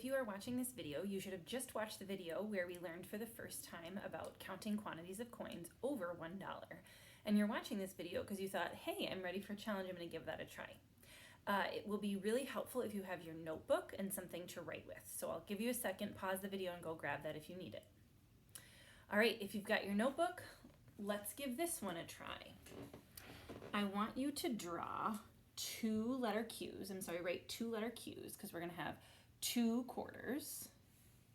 if you are watching this video, you should have just watched the video where we learned for the first time about counting quantities of coins over $1. And you're watching this video because you thought, hey, I'm ready for a challenge, I'm going to give that a try. It will be really helpful if you have your notebook and something to write with. So I'll give you a second, pause the video, and go grab that if you need it. All right, if you've got your notebook, let's give this one a try. I want you to draw write 2 letter Q's, because we're going to have 2 quarters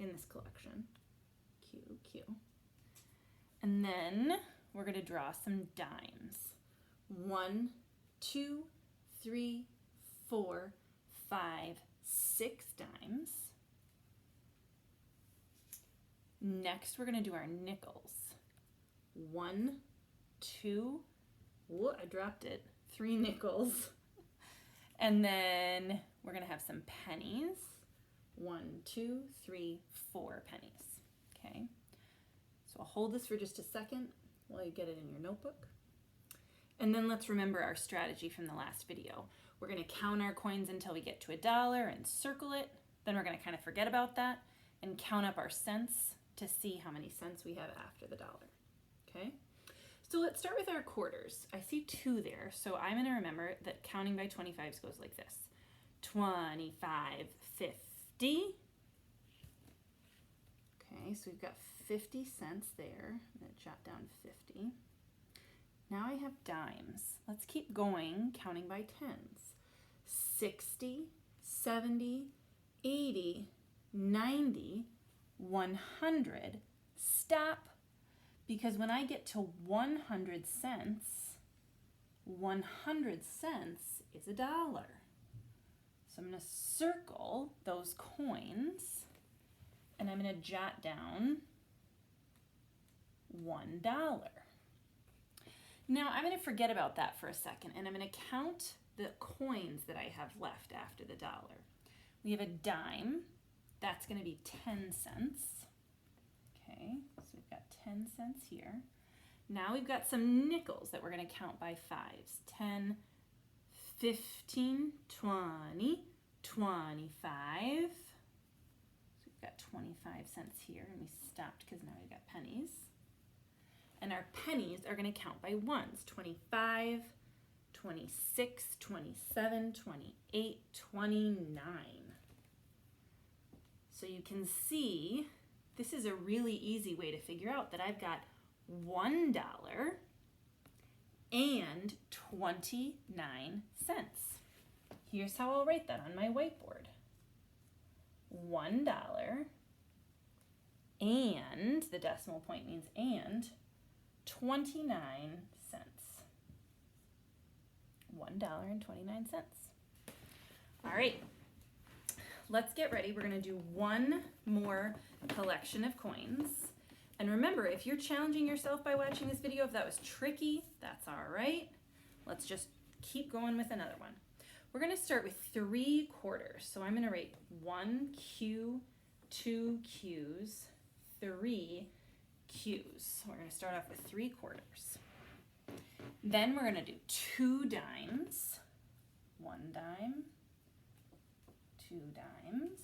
in this collection. Q, Q. And then we're going to draw some dimes. 1, 2, 3, 4, 5, 6 dimes. Next, we're going to do our nickels. 1, 2, whoa, I dropped it. 3 nickels. And then we're going to have some pennies. 1, 2, 3, 4 pennies. Okay. So I'll hold this for just a second while you get it in your notebook. And then let's remember our strategy from the last video. We're going to count our coins until we get to $1 and circle it. Then we're going to kind of forget about that and count up our cents to see how many cents we have after the dollar. Okay? So let's start with our quarters. I see 2 there, so I'm going to remember that counting by 25s goes like this. 25, 50. Okay, so we've got 50 cents there. I'm going to jot down 50. Now I have dimes. Let's keep going, counting by tens. 60, 70, 80, 90, 100. Stop. Because when I get to 100 cents, 100 cents is $1. So I'm going to circle those coins and I'm going to jot down $1. Now I'm going to forget about that for a second and I'm going to count the coins that I have left after the dollar. We have a dime. That's going to be 10 cents. Okay, so we've got 10 cents here. Now we've got some nickels that we're going to count by 5s. 10, 15, 20, 25. So we've got 25 cents here, and we stopped because now we've got pennies. And our pennies are going to count by 1s. 25, 26, 27, 28, 29. So you can see this is a really easy way to figure out that I've got $1 and 29 cents. Here's how I'll write that on my whiteboard. $1 and, the decimal point means and, 29 cents. $1.29. All right. Let's get ready. We're going to do one more collection of coins. And remember, if you're challenging yourself by watching this video, if that was tricky, that's all right. Let's just keep going with another one. We're going to start with 3 quarters. So I'm going to write 1 Q, 2 Qs, 3 Qs. So we're going to start off with 3 quarters. Then we're going to do 2 dimes, 1 dime, 2 dimes.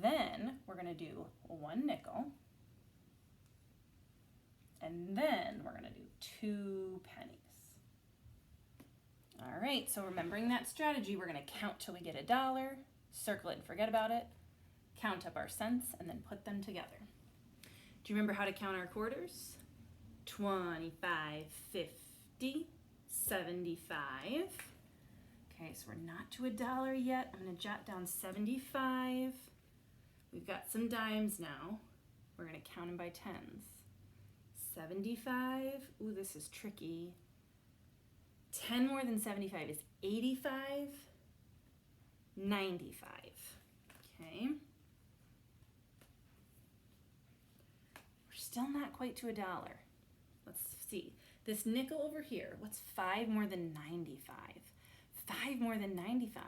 Then we're going to do 1 nickel. And then we're going to do 2 pennies. All right, so remembering that strategy, we're going to count till we get $1, circle it and forget about it, count up our cents, and then put them together. Do you remember how to count our quarters? 25, 50, 75. Okay, so we're not to $1 yet. I'm going to jot down 75. We've got some dimes now. We're going to count them by tens. 75. Ooh, this is tricky. 10 more than 75 is 85. 95. Okay. We're still not quite to $1. Let's see. This nickel over here, what's 5 more than 95? 5 more than 95?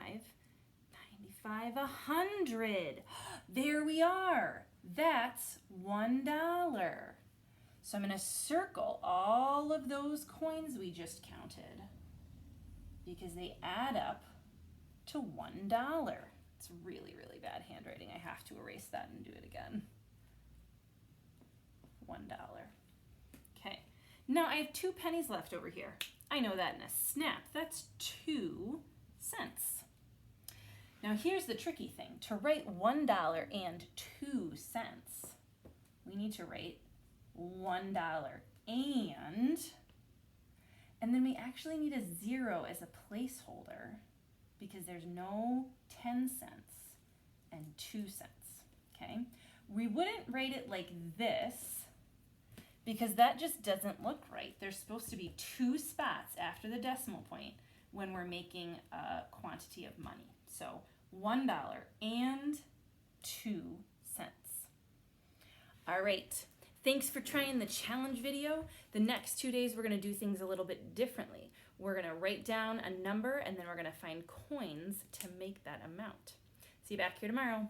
95, 100. There we are. That's $1. So I'm going to circle all of those coins we just counted because they add up to $1. It's really, really bad handwriting. to erase that and do it again. $1. Okay, now I have 2 pennies left over here. I know that in a snap. That's 2 cents. Now here's the tricky thing. To write $1 and 2 cents, we need to write $1 and then we actually need a 0 as a placeholder because there's no 10 cents and 2 cents, okay? We wouldn't write it like this because that just doesn't look right. There's supposed to be 2 spots after the decimal point when we're making a quantity of money. So $1 and 2 cents. All right, thanks for trying the challenge video. The next 2 days we're gonna do things a little bit differently. We're gonna write down a number and then we're gonna find coins to make that amount. See you back here tomorrow.